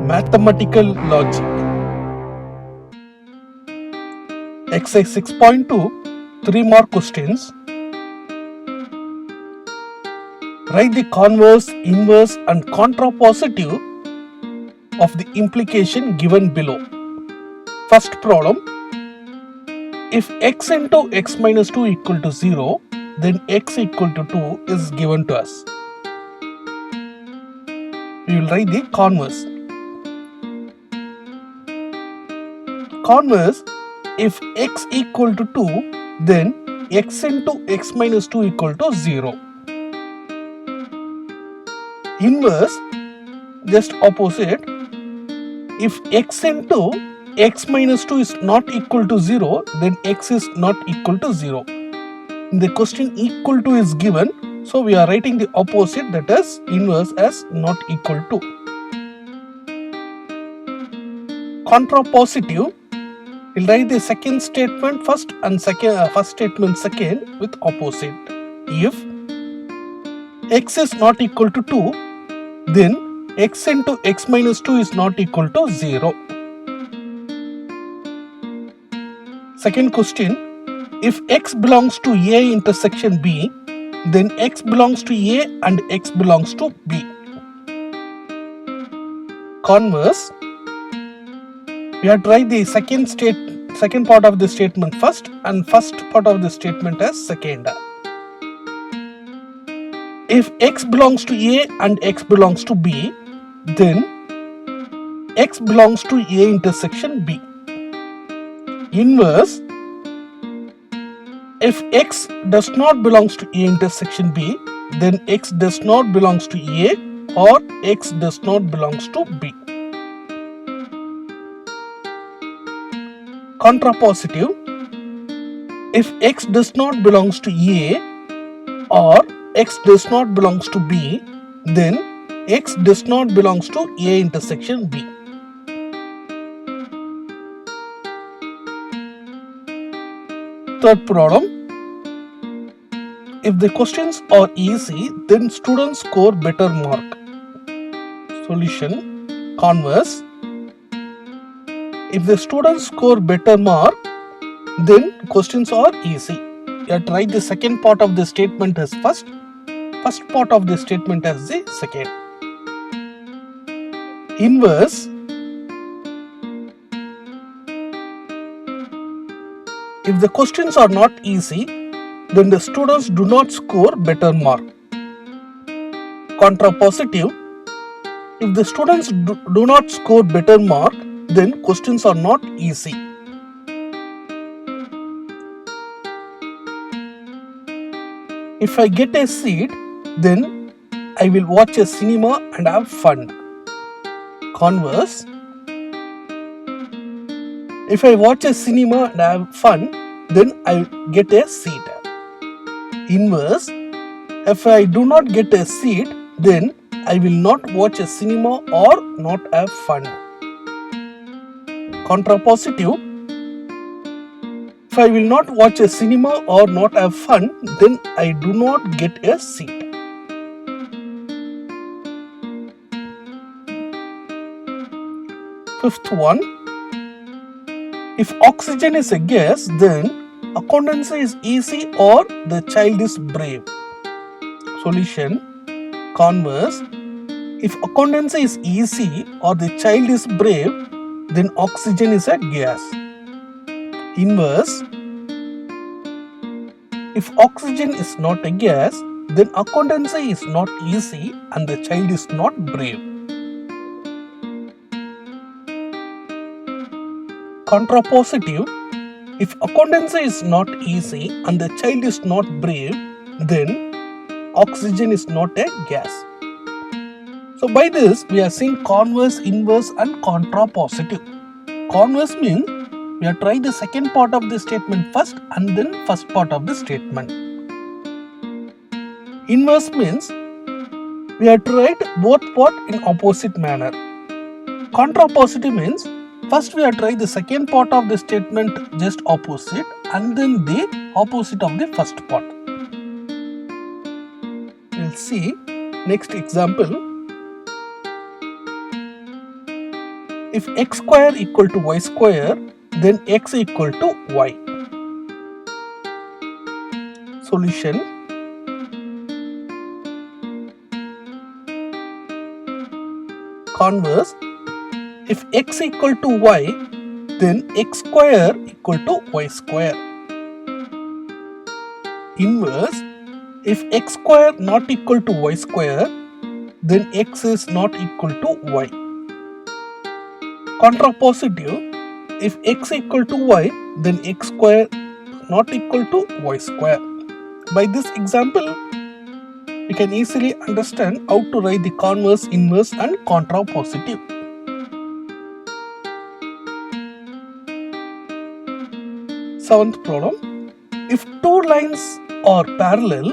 Mathematical logic. Exercise 6.2, 3 more questions. Write the converse, inverse and contrapositive of the implication given below. First problem. If x into x minus 2 equal to 0, then x equal to 2 is given to us. We will write the converse. Converse, if x equal to 2, then x into x minus 2 equal to 0. Inverse, just opposite, if x into x minus 2 is not equal to 0, then x is not equal to 0. In the question equal to is given, so we are writing the opposite, that is inverse, as not equal to. Contrapositive, we'll write the second statement first and first statement second with opposite. If x is not equal to 2, then x into x minus 2 is not equal to 0. Second question, if x belongs to A intersection B, then x belongs to A and x belongs to B. Converse, we have to write the second part of the statement first and first part of the statement as second. If x belongs to A and x belongs to B, then x belongs to A intersection B. Inverse, if x does not belongs to A intersection B, then x does not belongs to A or x does not belongs to B. Contrapositive, if x does not belongs to A or x does not belongs to B, then x does not belongs to A intersection B. Third problem, if the questions are easy, then students score better mark. Solution, converse, if the students score better mark, then questions are easy. You have to write the second part of the statement as first part of the statement as the second. Inverse, if the questions are not easy, then the students do not score better mark. Contrapositive, if the students do not score better mark, then questions are not easy. If I get a seat, then I will watch a cinema and have fun. Converse, if I watch a cinema and have fun, then I get a seat. Inverse, if I do not get a seat, then I will not watch a cinema or not have fun. Contrapositive, if I will not watch a cinema or not have fun, then I do not get a seat. Fifth one, if oxygen is a gas, then accountancy is easy or the child is brave. Solution, converse, if accountancy is easy or the child is brave, then oxygen is a gas. Inverse, if oxygen is not a gas, then accountancy is not easy and the child is not brave. Contrapositive, if accountancy is not easy and the child is not brave, then oxygen is not a gas. So by this we are seeing converse, inverse and contrapositive. Converse means we have tried the second part of the statement first and then first part of the statement. Inverse means we have tried both part in opposite manner. Contrapositive means first we have tried the second part of the statement just opposite and then the opposite of the first part. We'll see next example. If x square equal to y square, then x equal to y. Solution. Converse. If x equal to y, then x square equal to y square. Inverse. If x square not equal to y square, then x is not equal to y. Contrapositive. If x equal to y, then x square not equal to y square. By this example, you can easily understand how to write the converse, inverse and contrapositive. Seventh problem. If two lines are parallel,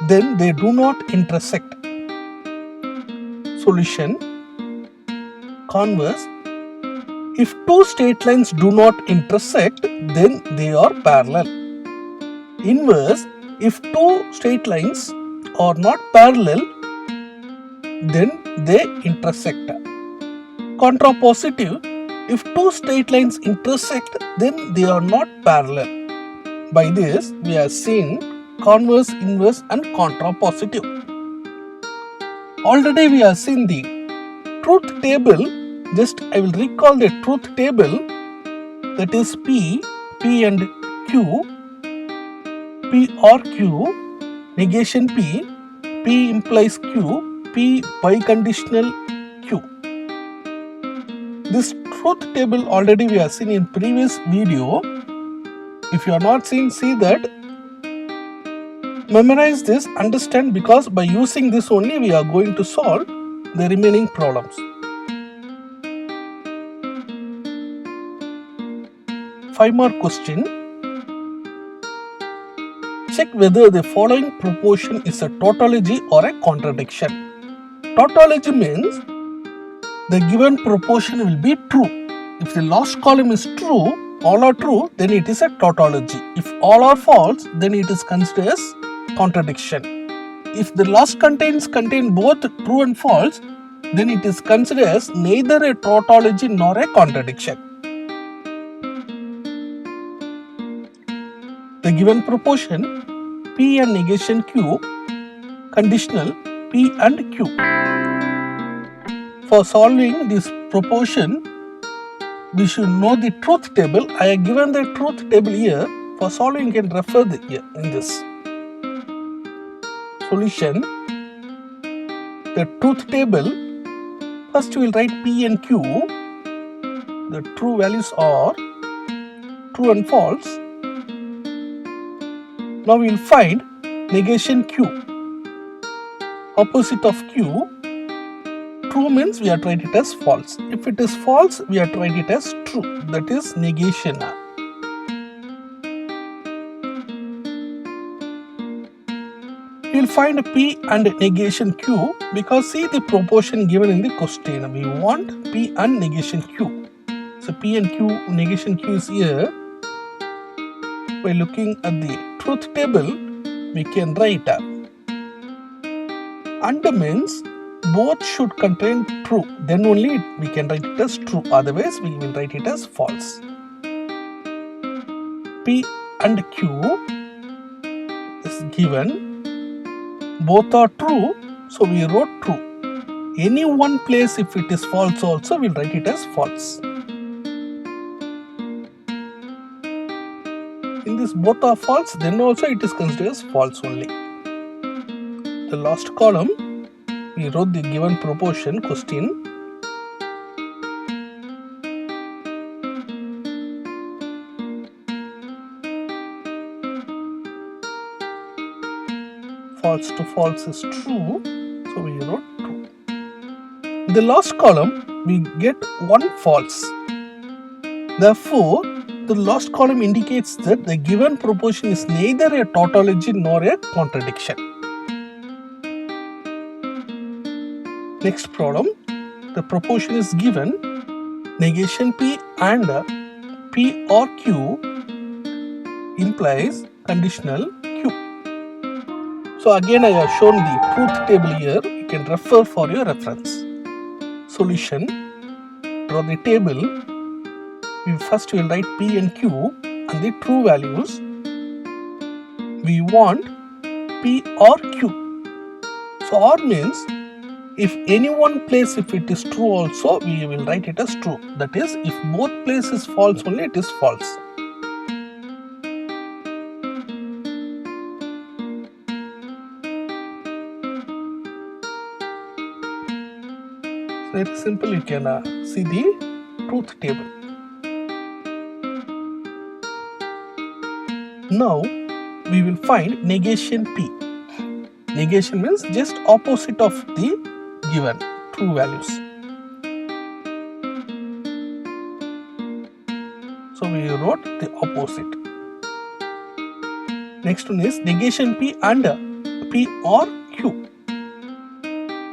then they do not intersect. Solution. Converse. If two straight lines do not intersect, then they are parallel. Inverse. If two straight lines are not parallel, then they intersect. Contrapositive. If two straight lines intersect, then they are not parallel. By this, we are seeing converse, inverse and contrapositive. Already we have seen the truth table. Just I will recall the truth table, that is P and Q, P or Q, negation P implies Q, P biconditional Q. This truth table already we have seen in previous video. If you are not seen, see that. Memorize this, understand, because by using this only we are going to solve the remaining problems. 5 more question. Check whether the following proportion is a tautology or a contradiction. Tautology means the given proportion will be true. If the last column is true, all are true, then it is a tautology. If all are false, then it is considered as contradiction. If the last contain both true and false, then it is considered as neither a tautology nor a contradiction. The given proportion P and negation Q, conditional P and Q. For solving this proportion, we should know the truth table. I have given the truth table here. For solving, you can refer here in this. Solution. The truth table. First we will write P and Q. The true values are true and false. Now we will find negation Q. Opposite of Q. True means we are write it as false. If it is false, we are write it as true. That is negation. We will find P and negation Q, because see the proportion given in the question. We want P and negation Q. So P and Q, negation Q is here. By looking at the truth table, we can write and means both should contain true, then only we can write it as true, otherwise we will write it as false. P and Q is given, both are true, so we wrote true. Any one place if it is false also, we will write it as false. In this both are false, then also it is considered as false only. The last column, we wrote the given proportion question. False to false is true, so we wrote true. In the last column, we get one false. Therefore, the last column indicates that the given proportion is neither a tautology nor a contradiction. Next problem, the proportion is given, negation P and P or Q implies conditional Q. So again I have shown the truth table here, you can refer for your reference. Solution. draw the table, we first will write P and Q and the true values. We want P or Q. So OR means if any one place, if it is true also, we will write it as true. That is, if both places false only, it is false. Very simple, you can see the truth table. Now we will find negation P. Negation means just opposite of the given true values. So we wrote the opposite. Next one is negation P and P or Q.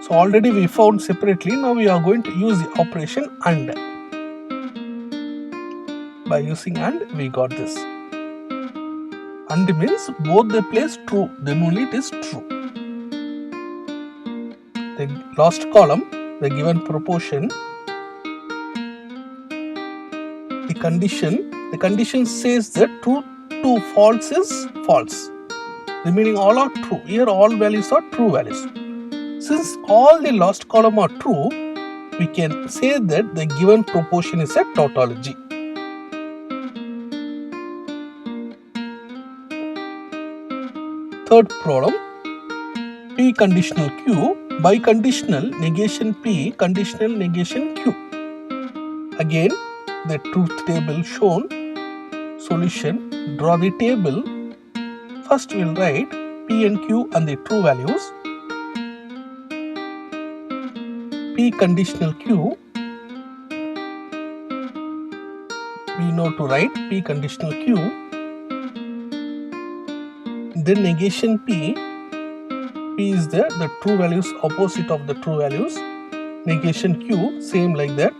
So already we found separately. Now we are going to use the operation AND. By using AND, we got this. AND means both the place true, then only it is true. The last column, the given proportion, the condition says that true to false is false. Remaining all are true. Here all values are true values. Since all the last column are true, we can say that the given proportion is a tautology. Third problem, P conditional Q, biconditional negation P, conditional negation Q. Again, the truth table shown. Solution, draw the table. First we will write P and Q and the true values. P conditional Q, we know to write P conditional Q. Then negation P, P is there, the true values opposite of the true values. Negation Q, same like that.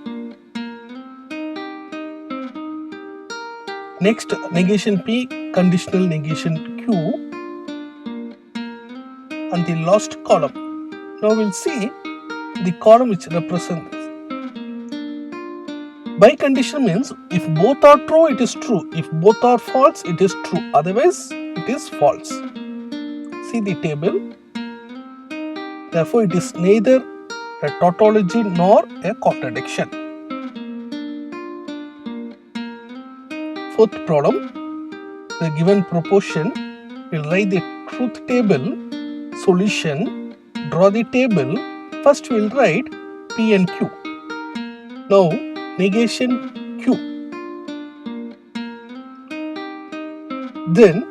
Next, negation P, conditional negation Q, and the last column. Now we'll see the column which represents this. Biconditional means if both are true, it is true. If both are false, it is true. Otherwise, it is false. See the table. Therefore, it is neither a tautology nor a contradiction. Fourth problem, the given proportion, we'll write the truth table. Solution, draw the table. First we will write P and Q. Now negation Q. Then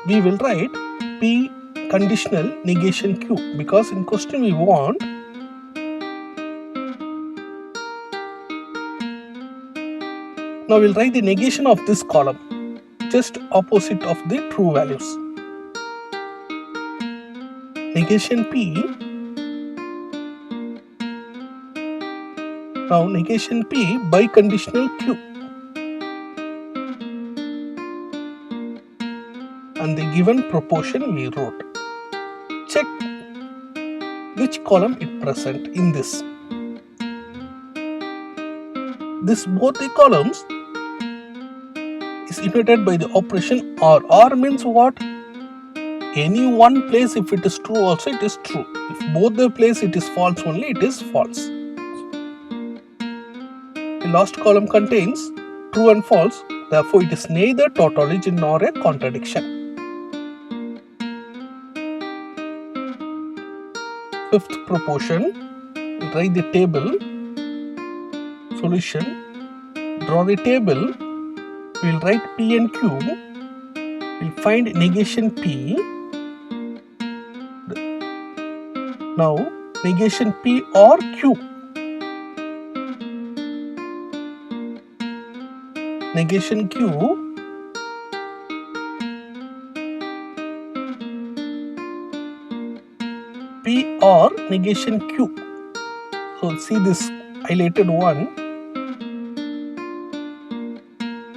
we will write P conditional negation Q, because in question we want now we'll write the negation of this column, just opposite of the true values. Negation P. Now negation P biconditional Q. And the given proportion we wrote. Check which column it present in this. This both the columns is denoted by the operation OR. OR means what? Any one place, if it is true also, it is true. If both the place it is false only, it is false. The last column contains true and false. Therefore, it is neither tautology nor a contradiction. Fifth proportion, write the table. Solution, draw the table. We will write P and Q. We will find negation P. Now negation P or Q. Negation Q. P or negation Q. So see this highlighted one.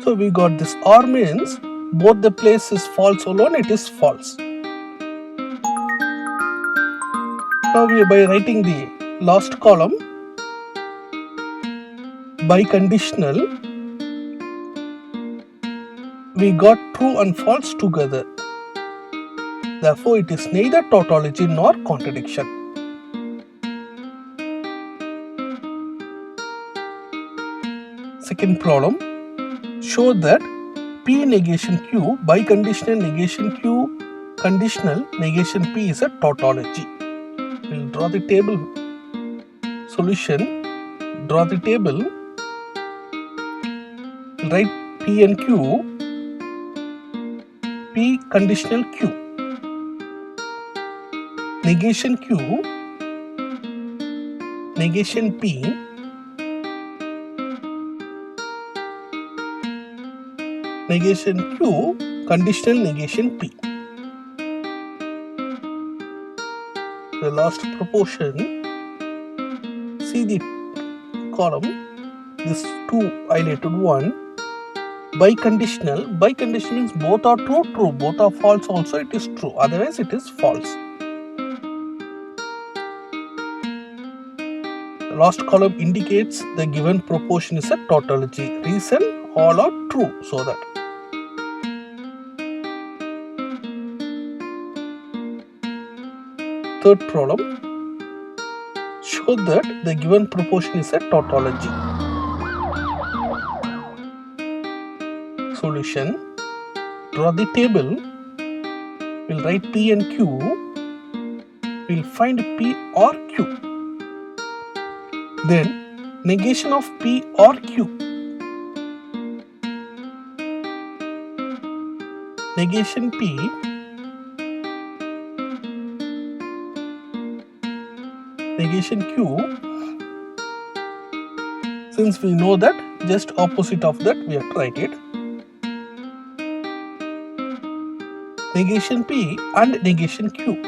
So we got this OR means both the place is false alone, it is false. Now by writing the last column, biconditional, we got true and false together. Therefore, it is neither tautology nor contradiction. Second problem, show that P negation Q, biconditional negation Q, conditional negation P is a tautology. We'll draw the table. Solution, draw the table. We'll write P and Q, P conditional Q, negation Q, negation P, negation Q, conditional negation P. The last proportion, see the column, this two highlighted one, biconditional. Biconditional means both are true, true, both are false also, it is true, otherwise it is false. The last column indicates the given proportion is a tautology. Reason, all are true, so that. Third problem, show that the given proportion is a tautology. Solution, draw the table. We'll write P and Q. We'll find P or Q. Then negation of P or Q. Negation P, negation Q. Since we know that, just opposite of that we have to write it. Negation P and negation Q.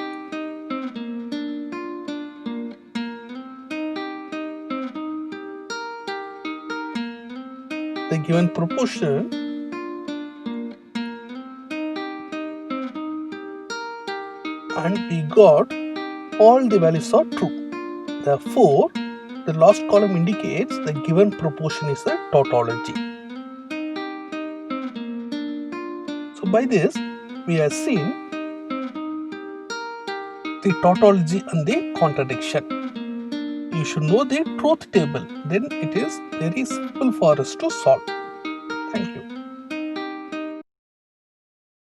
The given proportion and we got all the values are true. Therefore, the last column indicates the given proportion is a tautology. So by this, we have seen the tautology and the contradiction. You should know the truth table, then it is very simple for us to solve.